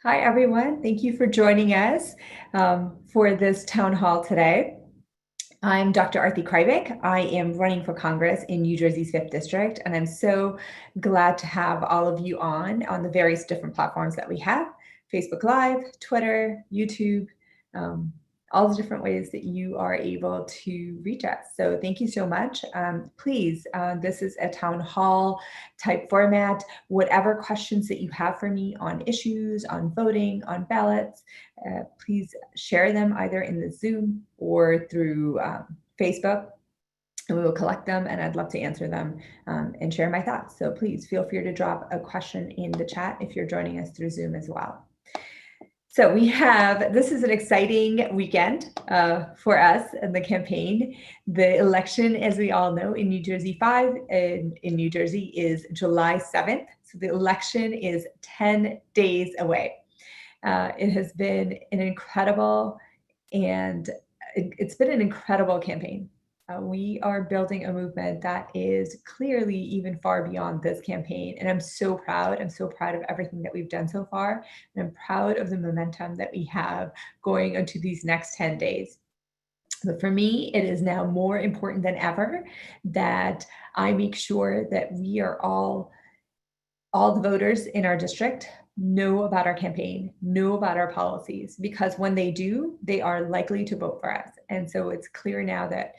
Hi, everyone. Thank you for joining us for this town hall today. I'm Dr. Arati Kreibich. I am running for Congress in New Jersey's 5th District, and I'm so glad to have all of you on the various different platforms that we have: Facebook Live, Twitter, YouTube, um, all the different ways that you are able to reach us. So thank you so much. Please, this is a town hall type format. Whatever questions that you have for me on issues, on voting, on ballots, please share them either in the Zoom or through Facebook, and we will collect them, and I'd love to answer them and share my thoughts. So please feel free to drop a question in the chat if you're joining us through Zoom as well. So this is an exciting weekend for us in the campaign. The election, as we all know, in New Jersey 5 and in New Jersey is July 7th. So the election is 10 days away. It has been an incredible it's been an incredible campaign. We are building a movement that is clearly even far beyond this campaign. And I'm so proud. I'm so proud of everything that we've done so far. And I'm proud of the momentum that we have going into these next 10 days. But for me, it is now more important than ever that I make sure that we are all the voters in our district know about our campaign, know about our policies, because when they do, they are likely to vote for us. And so it's clear now that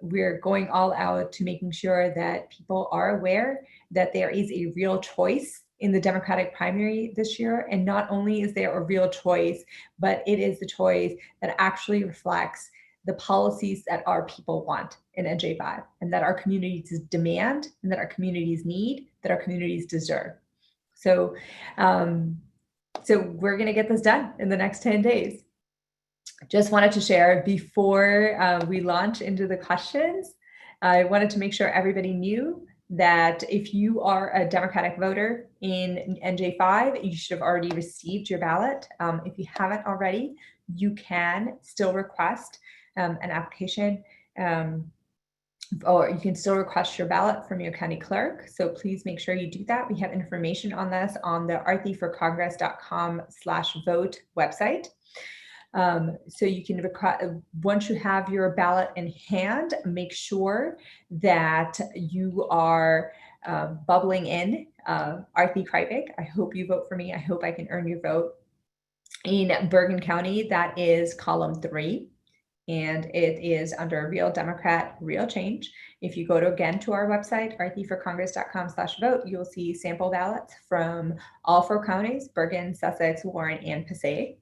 we're going all out to making sure that people are aware that there is a real choice in the Democratic primary this year. And not only is there a real choice, but it is the choice that actually reflects the policies that our people want in NJ5, and that our communities demand, and that our communities need, that our communities deserve. So, we're going to get this done in the next 10 days. Just wanted to share before we launch into the questions, I wanted to make sure everybody knew that if you are a Democratic voter in NJ5, you should have already received your ballot. If you haven't already, you can still request an application, or you can still request your ballot from your county clerk. So please make sure you do that. We have information on this on the aratiforcongress.com/vote website. So you can once you have your ballot in hand, make sure that you are bubbling in Arati Kreibich. I hope you vote for me. I hope I can earn your vote. In Bergen County, that is column 3. And it is under Real Democrat, Real Change. If you go to our website, aratiforcongress.com/vote, you'll see sample ballots from all 4 counties: Bergen, Sussex, Warren, and Passaic.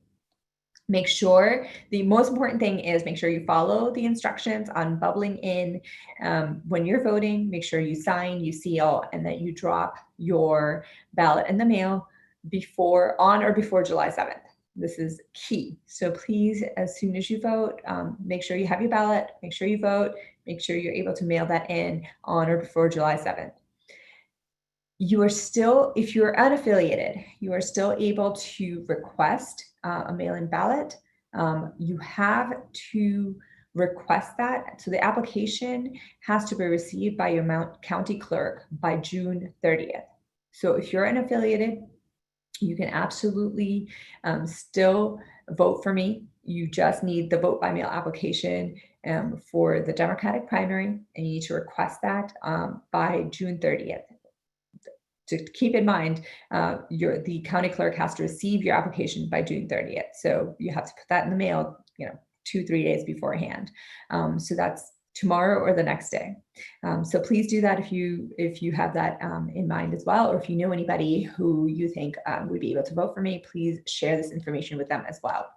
Make sure, the most important thing is make sure you follow the instructions on bubbling in when you're voting. Make sure you sign, you seal, and that you drop your ballot in the mail on or before July 7th. This is key. So please, as soon as you vote, make sure you have your ballot, make sure you vote, make sure you're able to mail that in on or before July 7th. You are still, if you're unaffiliated, you are still able to request a mail-in ballot. You have to request that. So the application has to be received by your county clerk by June 30th. So if you're unaffiliated, you can absolutely still vote for me. You just need the vote by mail application for the Democratic primary, and you need to request that by June 30th. To keep in mind, the county clerk has to receive your application by June 30th. So you have to put that in the mail, 2-3 days beforehand. So that's tomorrow or the next day. So please do that if you have that in mind as well, or if you know anybody who you think would be able to vote for me, please share this information with them as well.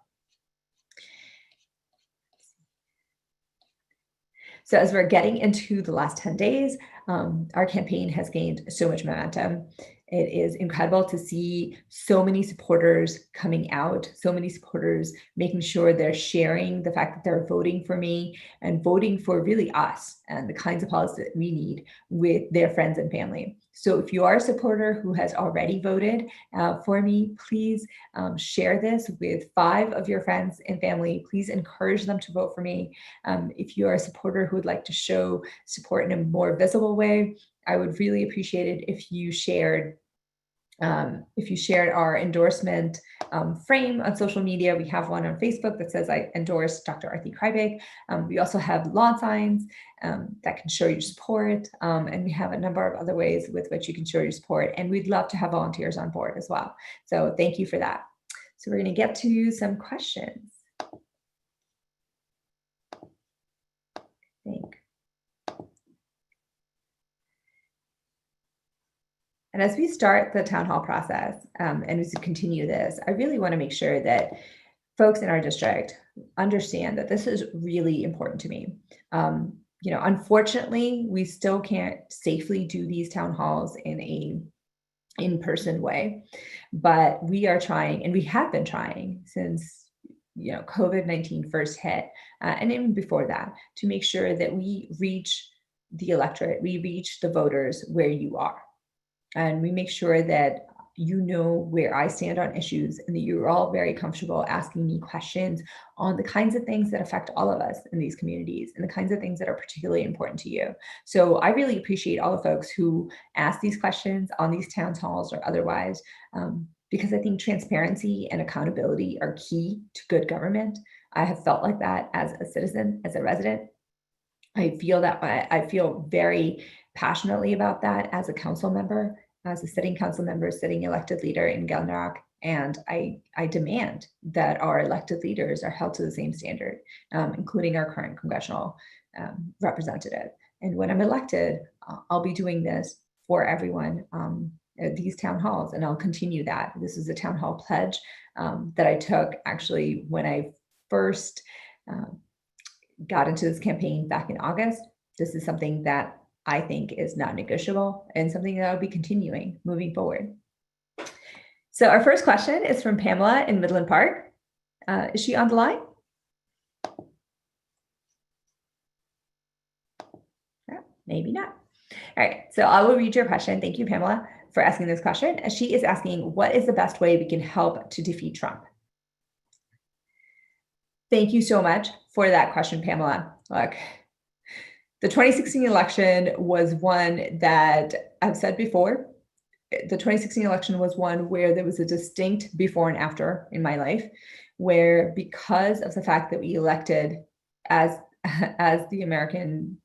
So as we're getting into the last 10 days, our campaign has gained so much momentum. It is incredible to see so many supporters coming out, so many supporters making sure they're sharing the fact that they're voting for me and voting for really us and the kinds of policies that we need with their friends and family. So if you are a supporter who has already voted for me, please share this with 5 of your friends and family. Please encourage them to vote for me. If you are a supporter who would like to show support in a more visible way, I would really appreciate it if you shared If you shared our endorsement frame on social media, we have one on Facebook that says, I endorse Dr. Arati Kreibich. We also have lawn signs that can show your support. And we have a number of other ways with which you can show your support. And we'd love to have volunteers on board as well. So thank you for that. So we're going to get to some questions. I think. And as we start the town hall process, and as we continue this, I really want to make sure that folks in our district understand that this is really important to me. Unfortunately, we still can't safely do these town halls in a in-person way, but we are trying, and we have been trying since COVID-19 first hit, and even before that, to make sure that we reach the electorate, we reach the voters where you are. And we make sure that you know where I stand on issues and that you're all very comfortable asking me questions on the kinds of things that affect all of us in these communities and the kinds of things that are particularly important to you. So I really appreciate all the folks who ask these questions on these town halls or otherwise, because I think transparency and accountability are key to good government. I have felt like that as a citizen, as a resident. I feel very passionately about that as a council member, as a sitting council member, sitting elected leader in Glenrock. And I demand that our elected leaders are held to the same standard, including our current congressional representative. And when I'm elected, I'll be doing this for everyone at these town halls, and I'll continue that. This is a town hall pledge that I took actually when I first got into this campaign back in August. This is something that I think is not negotiable and something that I'll be continuing moving forward. So our first question is from Pamela in Midland Park. Is she on the line? No, maybe not. All right, so I will read your question. Thank you, Pamela, for asking this question. She is asking, what is the best way we can help to defeat Trump? Thank you so much for that question, Pamela. Look, the 2016 election was one that I've said before. The 2016 election was one where there was a distinct before and after in my life, where because of the fact that we elected as the American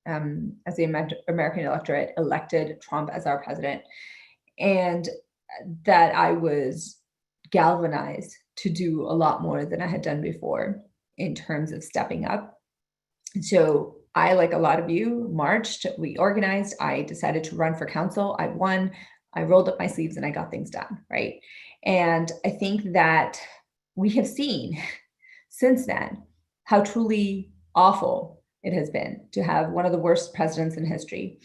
electorate elected Trump as our president, and that I was galvanized to do a lot more than I had done before in terms of stepping up. So I, like a lot of you, marched, we organized, I decided to run for council, I won, I rolled up my sleeves and I got things done, right? And I think that we have seen since then how truly awful it has been to have one of the worst presidents in history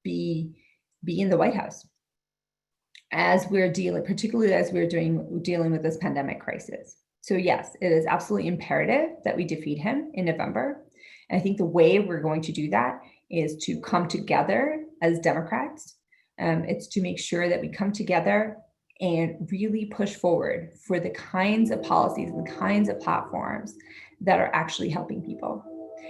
be in the White House as we're dealing, particularly as we're dealing with this pandemic crisis. So yes, it is absolutely imperative that we defeat him in November. And I think the way we're going to do that is to come together as Democrats. It's to make sure that we come together and really push forward for the kinds of policies and the kinds of platforms that are actually helping people.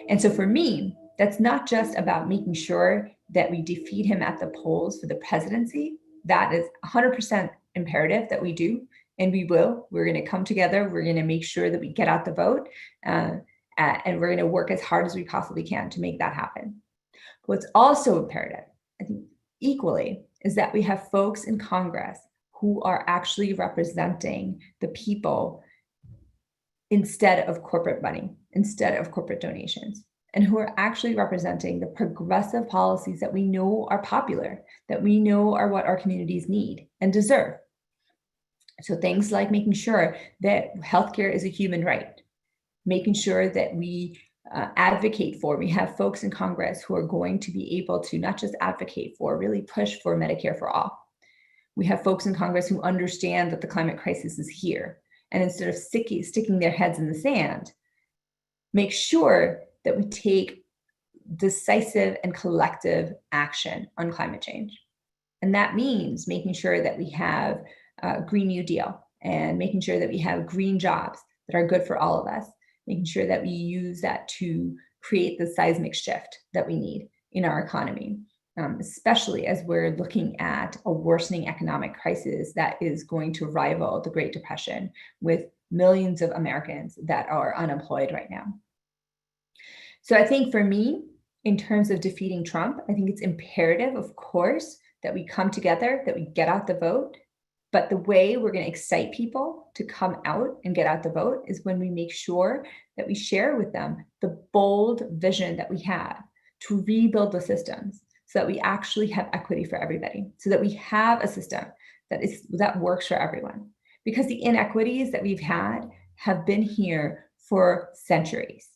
And so for me, that's not just about making sure that we defeat him at the polls for the presidency. That is 100% imperative that we do, and we will. We're going to come together. We're going to make sure that we get out the vote, and we're going to work as hard as we possibly can to make that happen. What's also imperative, I think equally, is that we have folks in Congress who are actually representing the people instead of corporate money, instead of corporate donations, and who are actually representing the progressive policies that we know are popular, that we know are what our communities need and deserve. So things like making sure that healthcare is a human right, making sure that we advocate for, we have folks in Congress who are going to be able to not just advocate for, really push for Medicare for all. We have folks in Congress who understand that the climate crisis is here, and instead of sticking their heads in the sand, make sure that we take decisive and collective action on climate change. And that means making sure that we have a Green New Deal and making sure that we have green jobs that are good for all of us, making sure that we use that to create the seismic shift that we need in our economy. especially as we're looking at a worsening economic crisis that is going to rival the Great Depression, with millions of Americans that are unemployed right now. So I think for me, in terms of defeating Trump, I think it's imperative, of course, that we come together, that we get out the vote. But the way we're going to excite people to come out and get out the vote is when we make sure that we share with them the bold vision that we have to rebuild the systems so that we actually have equity for everybody, so that we have a system that works for everyone. Because the inequities that we've had have been here for centuries.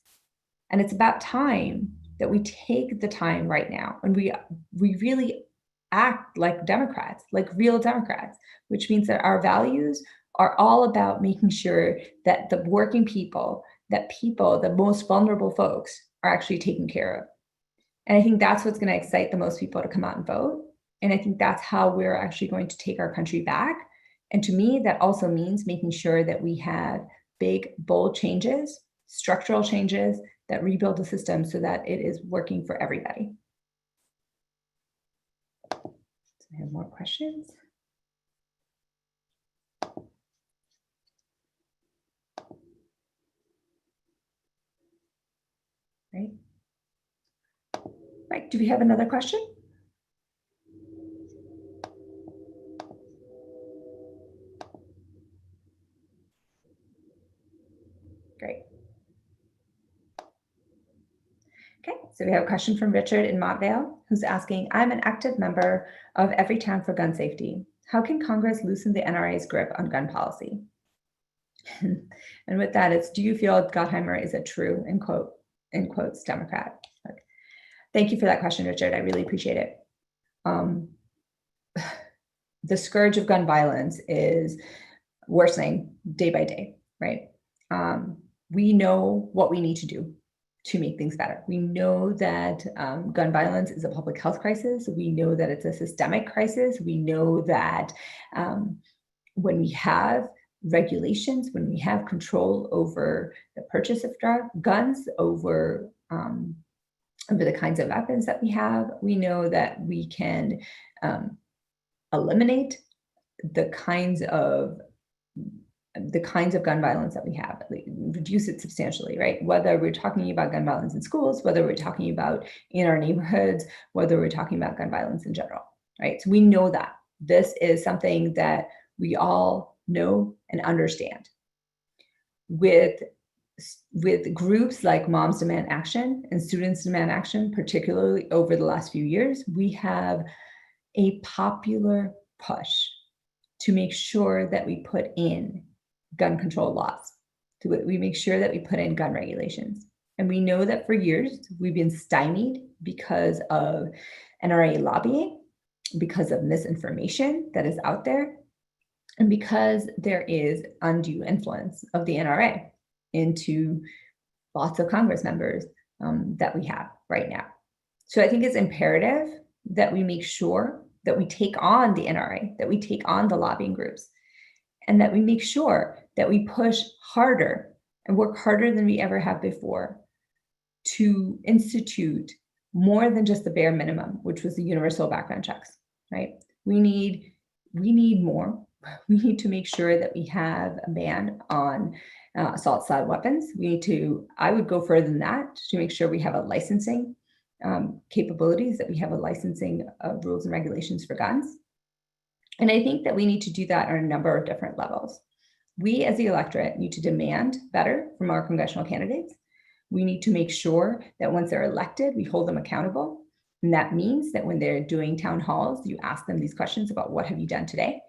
And it's about time that we take the time right now and we really act like Democrats, like real Democrats, which means that our values are all about making sure that the working people, the most vulnerable folks, are actually taken care of. And I think that's what's going to excite the most people to come out and vote. And I think that's how we're actually going to take our country back. And to me, that also means making sure that we have big, bold changes, structural changes that rebuild the system so that it is working for everybody. So I have more questions. Right. Right. Do we have another question? Great. Okay, so we have a question from Richard in Montvale, who's asking, I'm an active member of Everytown for Gun Safety. How can Congress loosen the NRA's grip on gun policy? And with that, it's, do you feel Gottheimer is a true, in quotes, Democrat? Okay. Thank you for that question, Richard. I really appreciate it. The scourge of gun violence is worsening day by day, right? We know what we need to do to make things better. We know that gun violence is a public health crisis. We know that it's a systemic crisis. We know that when we have regulations, when we have control over the purchase of guns, over the kinds of weapons that we have, we know that we can eliminate the kinds of gun violence that we have, reduce it substantially, right? Whether we're talking about gun violence in schools, whether we're talking about in our neighborhoods, whether we're talking about gun violence in general, right? So we know that this is something that we all know and understand. With groups like Moms Demand Action and Students Demand Action, particularly over the last few years, we have a popular push to make sure that we put in gun control laws. We make sure that we put in gun regulations. And we know that for years, we've been stymied because of NRA lobbying, because of misinformation that is out there, and because there is undue influence of the NRA into lots of Congress members that we have right now. So I think it's imperative that we make sure that we take on the NRA, that we take on the lobbying groups, and that we make sure that we push harder and work harder than we ever have before to institute more than just the bare minimum, which was the universal background checks, right? We need more. We need to make sure that we have a ban on assault-style weapons. I would go further than that to make sure we have a licensing capabilities, that we have a licensing rules and regulations for guns. And I think that we need to do that on a number of different levels. We as the electorate need to demand better from our congressional candidates. We need to make sure that once they're elected, we hold them accountable. And that means that when they're doing town halls, you ask them these questions about what have you done today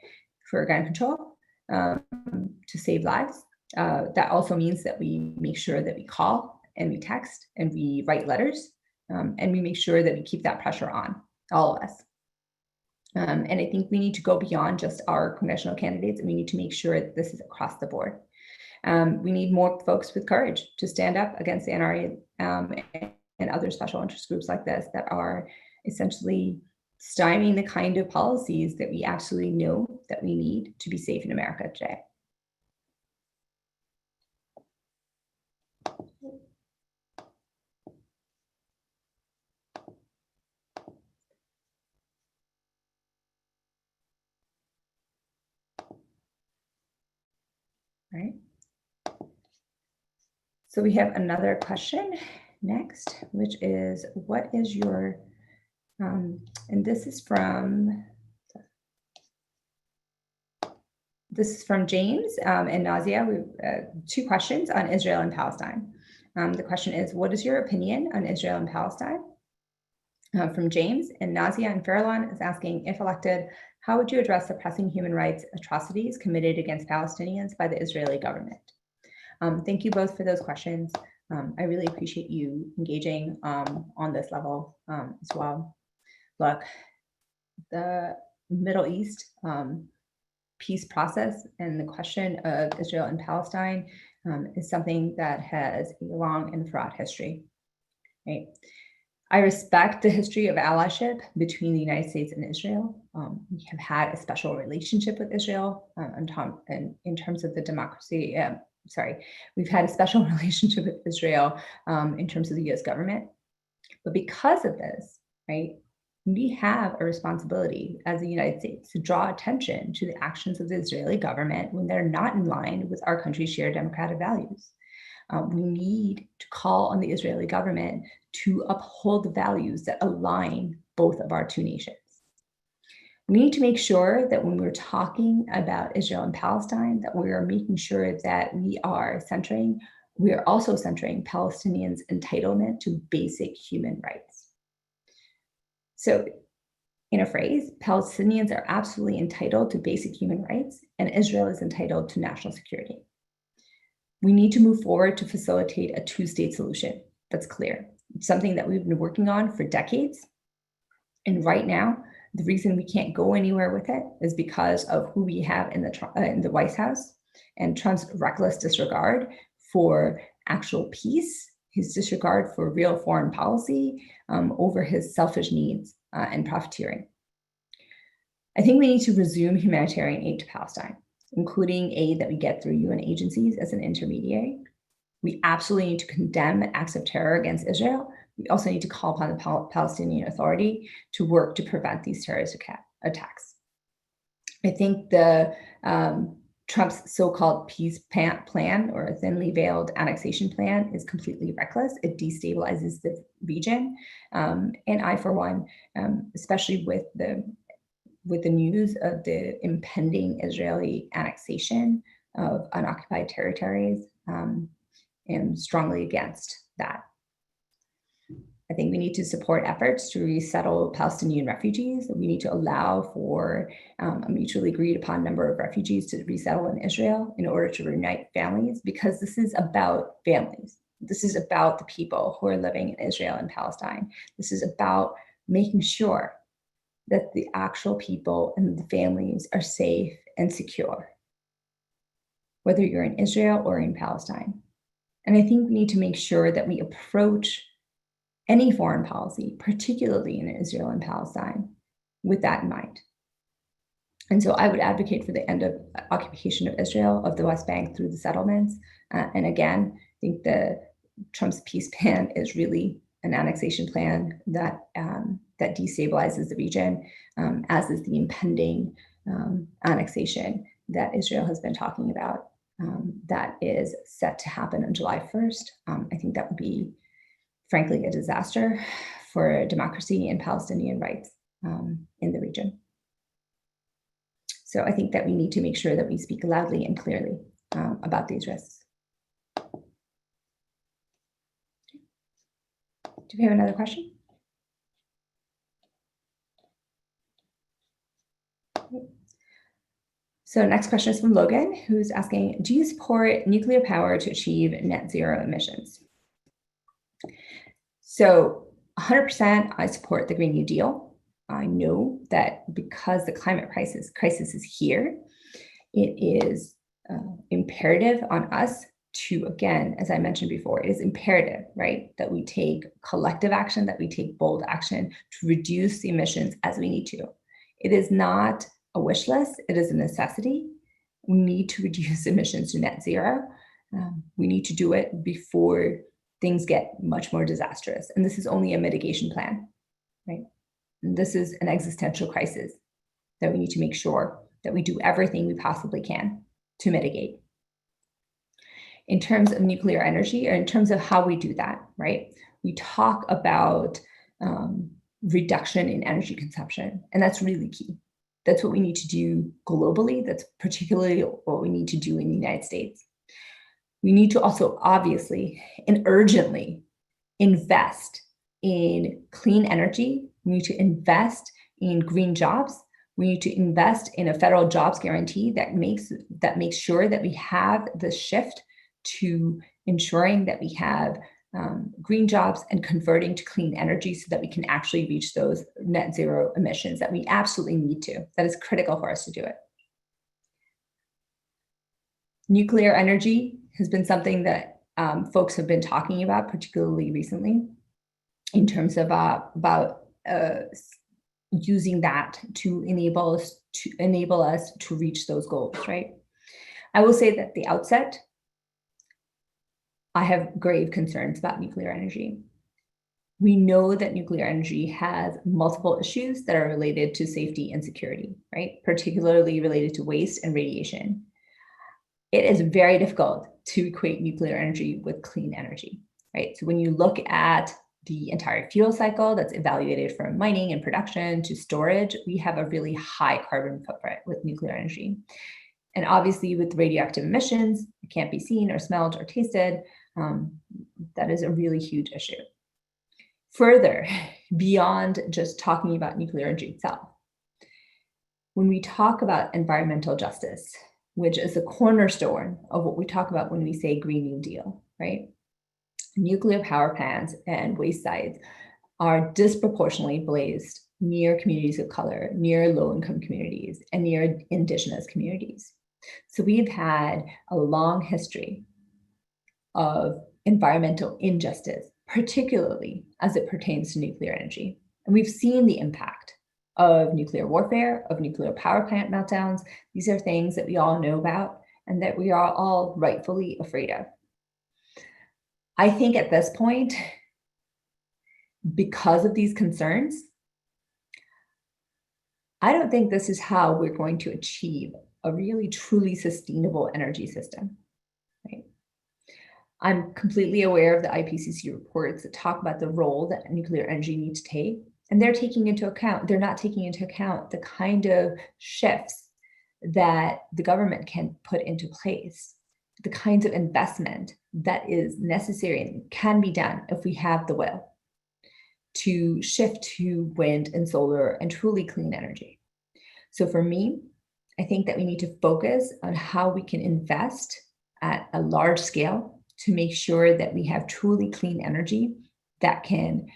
for gun control to save lives. That also means that we make sure that we call and we text and we write letters. And we make sure that we keep that pressure on, all of us. And I think we need to go beyond just our congressional candidates, and we need to make sure that this is across the board. We need more folks with courage to stand up against the NRA and other special interest groups like this that are essentially stymieing the kind of policies that we absolutely know that we need to be safe in America today. right? So we have another question next, which is, what is your, and this is from James and Nazia. We've two questions on Israel and Palestine. The question is, what is your opinion on Israel and Palestine? From James, and Nazia and Farallon is asking, if elected, how would you address the pressing human rights atrocities committed against Palestinians by the Israeli government? Thank you both for those questions. I really appreciate you engaging on this level as well. Look, the Middle East peace process and the question of Israel and Palestine is something that has a long and fraught history, right? I respect the history of allyship between the United States and Israel. We have had a special relationship with Israel in terms of the democracy. We've had a special relationship with Israel in terms of the US government. But because of this, right, we have a responsibility as the United States to draw attention to the actions of the Israeli government when they're not in line with our country's shared democratic values. We need to call on the Israeli government to uphold the values that align both of our two nations. We need to make sure that when we're talking about Israel and Palestine, that we are making sure that we are also centering Palestinians' entitlement to basic human rights. So in a phrase, Palestinians are absolutely entitled to basic human rights, and Israel is entitled to national security. We need to move forward to facilitate a two-state solution that's clear. It's something that we've been working on for decades. And right now, the reason we can't go anywhere with it is because of who we have in the White House and Trump's reckless disregard for actual peace, his disregard for real foreign policy over his selfish needs and profiteering. I think we need to resume humanitarian aid to Palestine, including aid that we get through UN agencies as an intermediary. We absolutely need to condemn acts of terror against Israel. We also need to call upon the Palestinian Authority to work to prevent these terrorist attacks. I think the Trump's so-called peace plan, or a thinly veiled annexation plan, is completely reckless. It destabilizes the region. And I, for one, especially with the news of the impending Israeli annexation of unoccupied territories, am strongly against that. I think we need to support efforts to resettle Palestinian refugees. We need to allow for a mutually agreed upon number of refugees to resettle in Israel in order to reunite families, because this is about families. This is about the people who are living in Israel and Palestine. This is about making sure that the actual people and the families are safe and secure, whether you're in Israel or in Palestine. And I think we need to make sure that we approach any foreign policy, particularly in Israel and Palestine, with that in mind. And so I would advocate for the end of occupation of Israel, of the West Bank, through the settlements. And again, I think Trump's peace plan is really an annexation plan that destabilizes the region, as is the impending annexation that Israel has been talking about. That is set to happen on July 1st. I think that would be, frankly, a disaster for democracy and Palestinian rights in the region. So I think that we need to make sure that we speak loudly and clearly about these risks. Do we have another question? So next question is from Logan, who's asking, do you support nuclear power to achieve net zero emissions? So 100% I support the Green New Deal. I know that because the climate crisis is here, it is imperative on us to, again, as I mentioned before, it is imperative, right, that we take collective action, that we take bold action to reduce the emissions as we need to. It is not a wish list, it is a necessity. We need to reduce emissions to net zero. We need to do it before things get much more disastrous. And this is only a mitigation plan, right? And this is an existential crisis that we need to make sure that we do everything we possibly can to mitigate. in terms of nuclear energy, or in terms of how we do that, right? We talk about reduction in energy consumption, and that's really key. That's what we need to do globally. That's particularly what we need to do in the United States. We need to also obviously and urgently invest in clean energy. We need to invest in green jobs. We need to invest in a federal jobs guarantee that makes sure that we have the shift to ensuring that we have green jobs and converting to clean energy so that we can actually reach those net zero emissions that we absolutely need to. That is critical for us to do it. Nuclear energy has been something that folks have been talking about, particularly recently, in terms of about using that to enable us to reach those goals, right? I will say that at the outset, I have grave concerns about nuclear energy. We know that nuclear energy has multiple issues that are related to safety and security, right? Particularly related to waste and radiation. It is very difficult to equate nuclear energy with clean energy, right? So when you look at the entire fuel cycle that's evaluated from mining and production to storage, we have a really high carbon footprint with nuclear energy. And obviously with radioactive emissions, it can't be seen or smelled or tasted. That is a really huge issue. Further, beyond just talking about nuclear energy itself, when we talk about environmental justice, which is the cornerstone of what we talk about when we say Green New Deal, right? Nuclear power plants and waste sites are disproportionately placed near communities of color, near low-income communities, and near Indigenous communities. So we've had a long history of environmental injustice, particularly as it pertains to nuclear energy. And we've seen the impact of nuclear warfare, of nuclear power plant meltdowns. These are things that we all know about and that we are all rightfully afraid of. I think at this point, because of these concerns, I don't think this is how we're going to achieve a really truly sustainable energy system, right? I'm completely aware of the IPCC reports that talk about the role that nuclear energy needs to take, and they're not taking into account the kind of shifts that the government can put into place, the kinds of investment that is necessary and can be done if we have the will to shift to wind and solar and truly clean energy. So for me, I think that we need to focus on how we can invest at a large scale to make sure that we have truly clean energy that can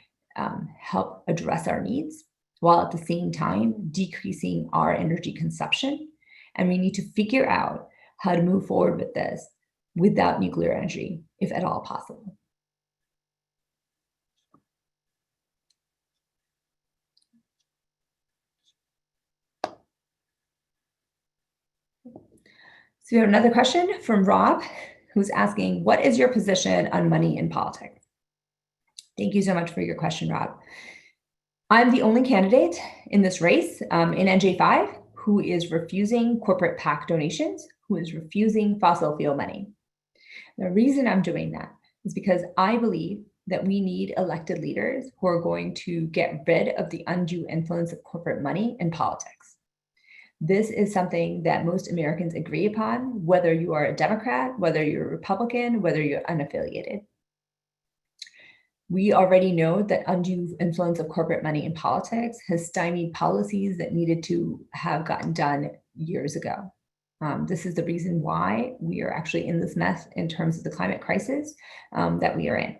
help address our needs, while at the same time decreasing our energy consumption. And we need to figure out how to move forward with this without nuclear energy, if at all possible. So we have another question from Rob, who's asking, what is your position on money in politics? Thank you so much for your question, Rob. I'm the only candidate in this race in NJ5 who is refusing corporate PAC donations, who is refusing fossil fuel money. The reason I'm doing that is because I believe that we need elected leaders who are going to get rid of the undue influence of corporate money in politics. This is something that most Americans agree upon, whether you are a Democrat, whether you're a Republican, whether you're unaffiliated. We already know that undue influence of corporate money in politics has stymied policies that needed to have gotten done years ago. This is the reason why we are actually in this mess in terms of the climate crisis that we are in.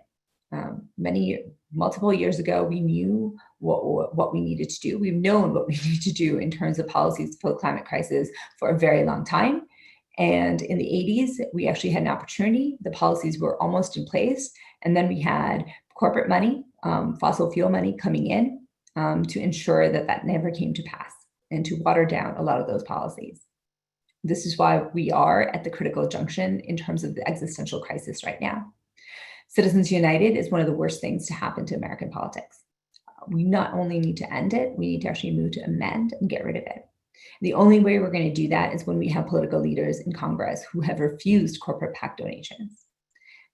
Multiple years ago, we knew what we needed to do. We've known what we need to do in terms of policies for the climate crisis for a very long time. And in the 80s, we actually had an opportunity. The policies were almost in place. And then we had corporate money, fossil fuel money coming in to ensure that that never came to pass and to water down a lot of those policies. This is why we are at the critical junction in terms of the existential crisis right now. Citizens United is one of the worst things to happen to American politics. We not only need to end it, we need to actually move to amend and get rid of it. The only way we're going to do that is when we have political leaders in Congress who have refused corporate PAC donations.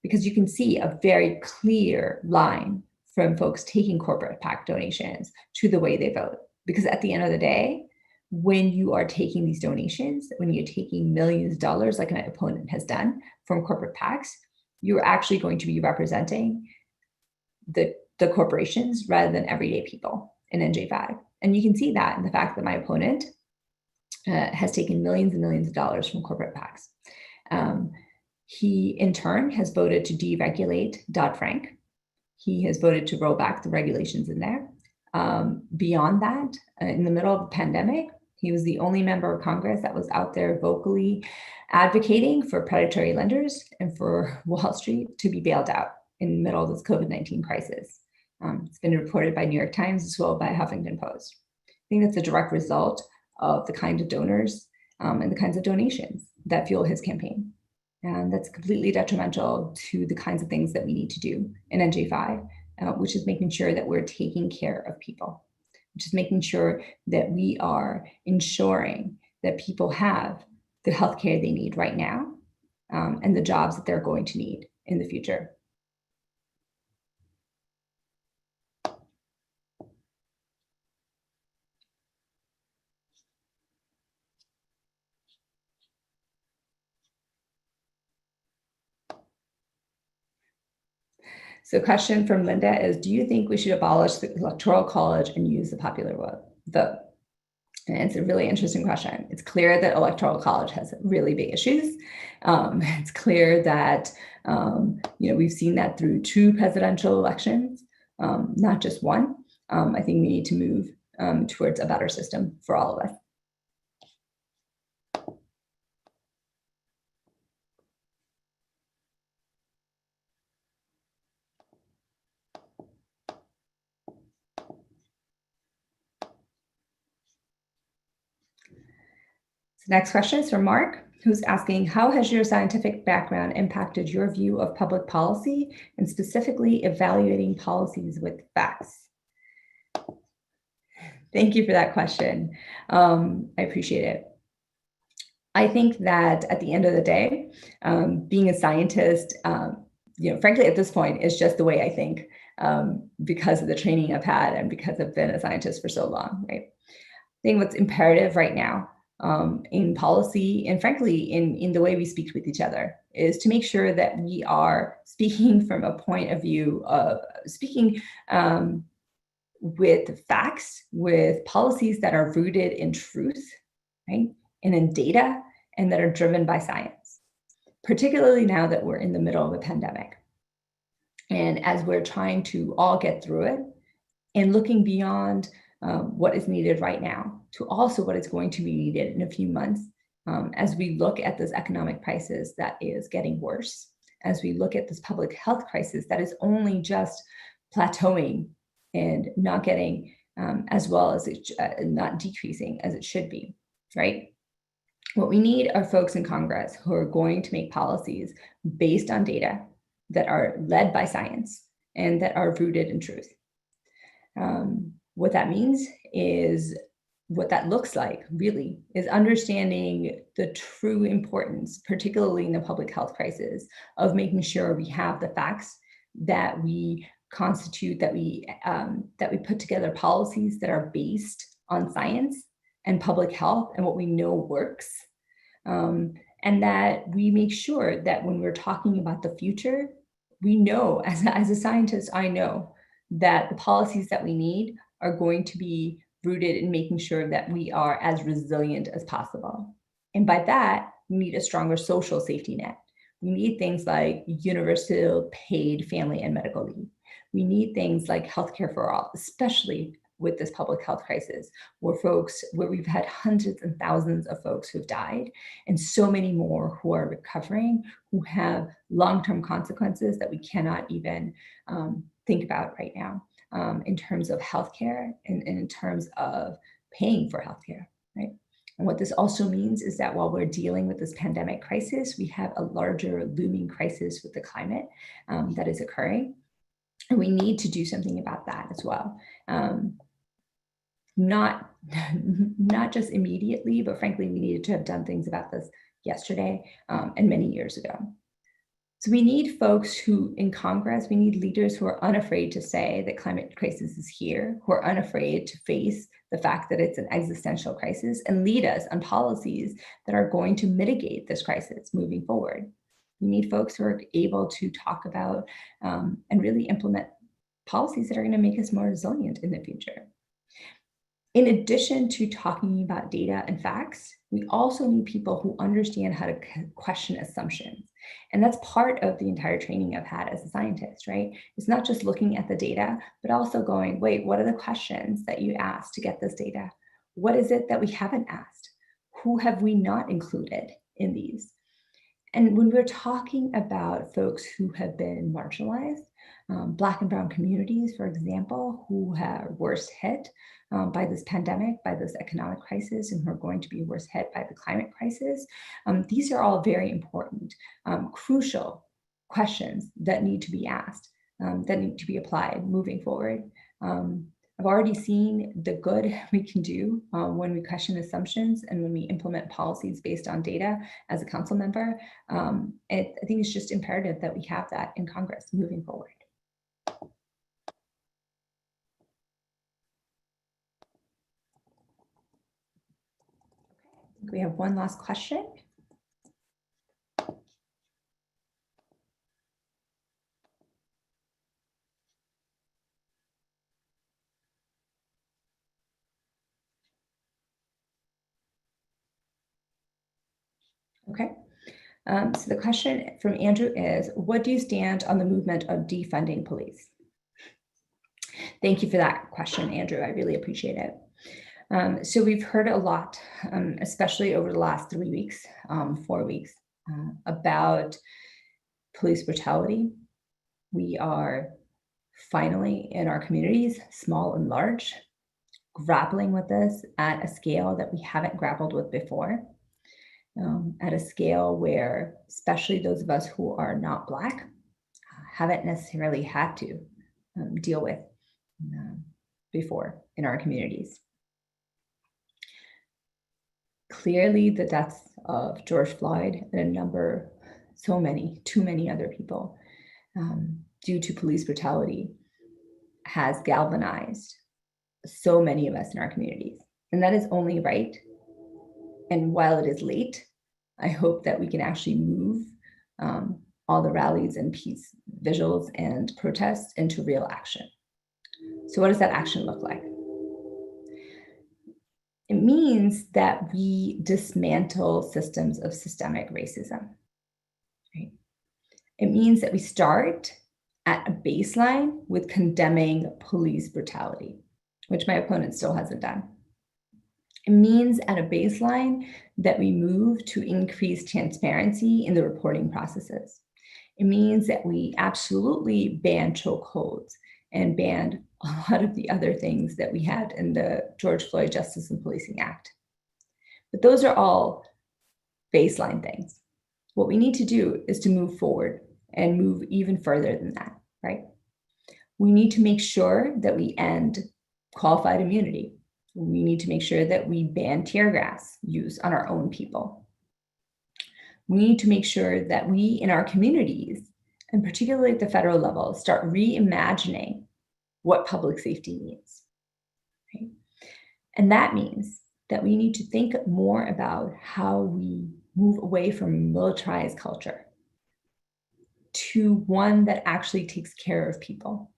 Because you can see a very clear line from folks taking corporate PAC donations to the way they vote. Because at the end of the day, when you are taking these donations, when you're taking millions of dollars like an opponent has done from corporate PACs, you're actually going to be representing the corporations rather than everyday people in NJ5. And you can see that in the fact that my opponent has taken millions and millions of dollars from corporate PACs. He, in turn, has voted to deregulate Dodd-Frank. He has voted to roll back the regulations in there. Beyond that, in the middle of the pandemic, he was the only member of Congress that was out there vocally advocating for predatory lenders and for Wall Street to be bailed out in the middle of this COVID-19 crisis. It's been reported by New York Times as well by Huffington Post. I think that's a direct result of the kind of donors and the kinds of donations that fuel his campaign. And that's completely detrimental to the kinds of things that we need to do in NJ5, which is making sure that we're taking care of people, which is making sure that we are ensuring that people have the healthcare they need right now and the jobs that they're going to need in the future. So question from Linda is, do you think we should abolish the Electoral College and use the popular vote? And it's a really interesting question. It's clear that Electoral College has really big issues. It's clear that we've seen that through 2 presidential elections, not just one. I think we need to move towards a better system for all of us. The next question is from Mark, who's asking, how has your scientific background impacted your view of public policy and specifically evaluating policies with facts? Thank you for that question. I appreciate it. I think that at the end of the day, being a scientist, frankly, at this point, is just the way I think because of the training I've had and because I've been a scientist for so long, right? I think what's imperative right now in policy and frankly in the way we speak with each other is to make sure that we are speaking from a point of view of speaking with facts, with policies that are rooted in truth, right, and in data, and that are driven by science, particularly now that we're in the middle of a pandemic. And as we're trying to all get through it and looking beyond what is needed right now to also what is going to be needed in a few months as we look at this economic crisis that is getting worse, as we look at this public health crisis that is only just plateauing and not getting as well as it, not decreasing as it should be, right? What we need are folks in Congress who are going to make policies based on data that are led by science and that are rooted in truth. What that means is, what that looks like really is understanding the true importance, particularly in the public health crisis, of making sure we have the facts, that we constitute, that we put together policies that are based on science and public health and what we know works. And that we make sure that when we're talking about the future, we know, as a scientist, I know that the policies that we need are going to be rooted in making sure that we are as resilient as possible. And by that, we need a stronger social safety net. We need things like universal paid family and medical leave. We need things like healthcare for all, especially with this public health crisis, where we've had hundreds and thousands of folks who've died, and so many more who are recovering, who have long-term consequences that we cannot even think about right now in terms of healthcare and in terms of paying for healthcare, right? And what this also means is that while we're dealing with this pandemic crisis, we have a larger looming crisis with the climate that is occurring. And we need to do something about that as well. not, not just immediately, but frankly, we needed to have done things about this yesterday and many years ago. So we need folks who in Congress, we need leaders who are unafraid to say that climate crisis is here, who are unafraid to face the fact that it's an existential crisis and lead us on policies that are going to mitigate this crisis moving forward. We need folks who are able to talk about and really implement policies that are going to make us more resilient in the future. In addition to talking about data and facts, we also need people who understand how to question assumptions. And that's part of the entire training I've had as a scientist, right? It's not just looking at the data, but also going, wait, what are the questions that you asked to get this data? What is it that we haven't asked? Who have we not included in these? And when we're talking about folks who have been marginalized, Black and Brown communities, for example, who are worst hit by this pandemic, by this economic crisis, and who are going to be worst hit by the climate crisis, these are all very important, crucial questions that need to be asked, that need to be applied moving forward. I've already seen the good we can do when we question assumptions and when we implement policies based on data as a council member. I think it's just imperative that we have that in Congress moving forward. I think we have one last question. Okay. So the question from Andrew is, what do you stand on the movement of defunding police? Thank you for that question, Andrew. I really appreciate it. So we've heard a lot, especially over the last 3 weeks, 4 weeks, about police brutality. We are finally in our communities, small and large, grappling with this at a scale that we haven't grappled with before. At a scale where, especially those of us who are not Black, haven't necessarily had to deal with before in our communities. Clearly, the deaths of George Floyd and too many other people due to police brutality has galvanized so many of us in our communities. And that is only right. And while it is late, I hope that we can actually move all the rallies and peace vigils and protests into real action. So what does that action look like? It means that we dismantle systems of systemic racism. Right? It means that we start at a baseline with condemning police brutality, which my opponent still hasn't done. It means at a baseline that we move to increase transparency in the reporting processes. It means that we absolutely ban chokeholds and ban a lot of the other things that we had in the George Floyd Justice and Policing Act. But those are all baseline things. What we need to do is to move forward and move even further than that, right? We need to make sure that we end qualified immunity. We need to make sure that we ban tear gas use on our own people. We need to make sure that we in our communities, and particularly at the federal level, start reimagining what public safety means. Right? And that means that we need to think more about how we move away from militarized culture to one that actually takes care of people,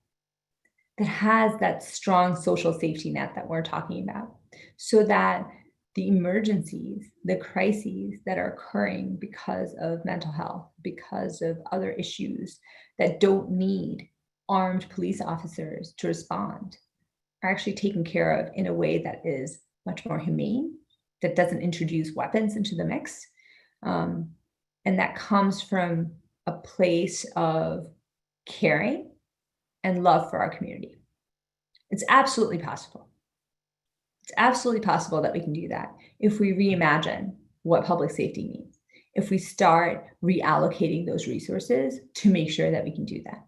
that has that strong social safety net that we're talking about, so that the emergencies, the crises that are occurring because of mental health, because of other issues that don't need armed police officers to respond, are actually taken care of in a way that is much more humane, that doesn't introduce weapons into the mix, and that comes from a place of caring and love for our community. It's absolutely possible. It's absolutely possible that we can do that if we reimagine what public safety means, if we start reallocating those resources to make sure that we can do that.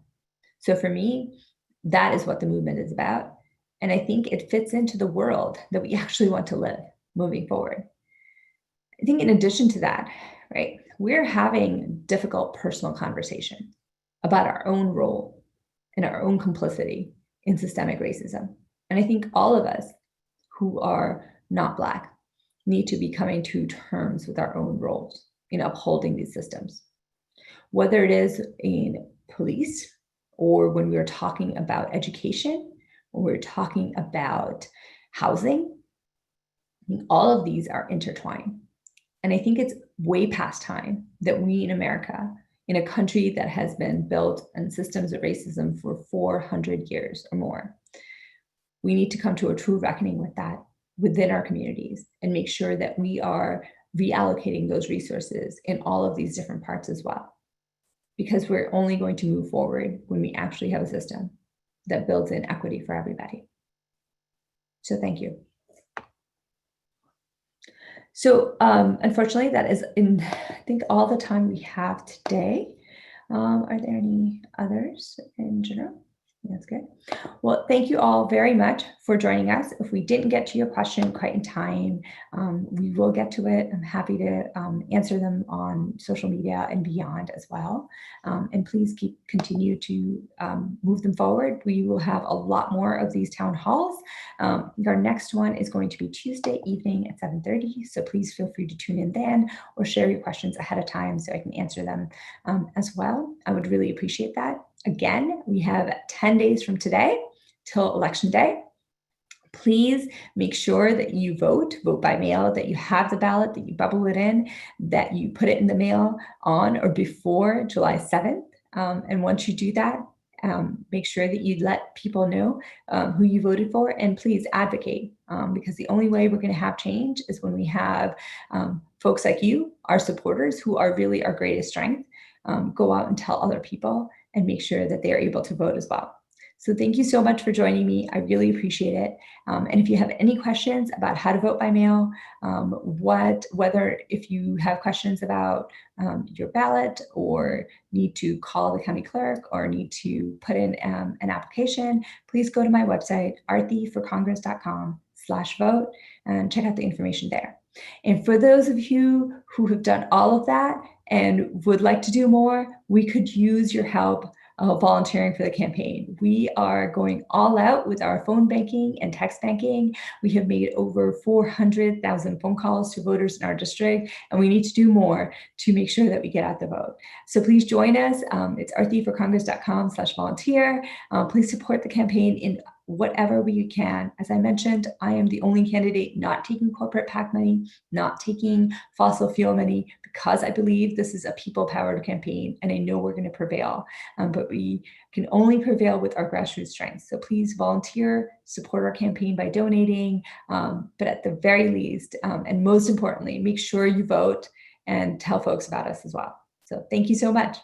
So for me, that is what the movement is about. And I think it fits into the world that we actually want to live moving forward. I think in addition to that, right, we're having difficult personal conversation about our own role and our own complicity in systemic racism. And I think all of us who are not Black need to be coming to terms with our own roles in upholding these systems. Whether it is in police or when we're talking about education, when we're talking about housing, I think all of these are intertwined. And I think it's way past time that we in America, in a country that has been built on systems of racism for 400 years or more, we need to come to a true reckoning with that within our communities and make sure that we are reallocating those resources in all of these different parts as well. Because we're only going to move forward when we actually have a system that builds in equity for everybody. So thank you. So unfortunately, that is I think all the time we have today. Are there any others in general? That's good. Well, thank you all very much for joining us. If we didn't get to your question quite in time, we will get to it. I'm happy to answer them on social media and beyond as well. And please continue to move them forward. We will have a lot more of these town halls. Our next one is going to be Tuesday evening at 7:30. So please feel free to tune in then or share your questions ahead of time so I can answer them as well. I would really appreciate that. Again, we have 10 days from today till Election Day. Please make sure that you vote by mail, that you have the ballot, that you bubble it in, that you put it in the mail on or before July 7th. And once you do that, make sure that you let people know who you voted for, and please advocate because the only way we're going to have change is when we have folks like you, our supporters, who are really our greatest strength, go out and tell other people and make sure that they are able to vote as well. So thank you so much for joining me. I really appreciate it. And if you have any questions about how to vote by mail, whether if you have questions about your ballot or need to call the county clerk or need to put in an application, please go to my website, aratiforcongress.com/vote, and check out the information there. And for those of you who have done all of that and would like to do more, we could use your help volunteering for the campaign. We are going all out with our phone banking and text banking. We have made over 400,000 phone calls to voters in our district, and we need to do more to make sure that we get out the vote. So please join us. It's aratiforcongress.com/volunteer. Please support the campaign in whatever way you can. As I mentioned, I am the only candidate not taking corporate PAC money, not taking fossil fuel money, because I believe this is a people-powered campaign, and I know we're going to prevail. But we can only prevail with our grassroots strength. So please volunteer, support our campaign by donating, but at the very least, and most importantly, make sure you vote and tell folks about us as well. So thank you so much.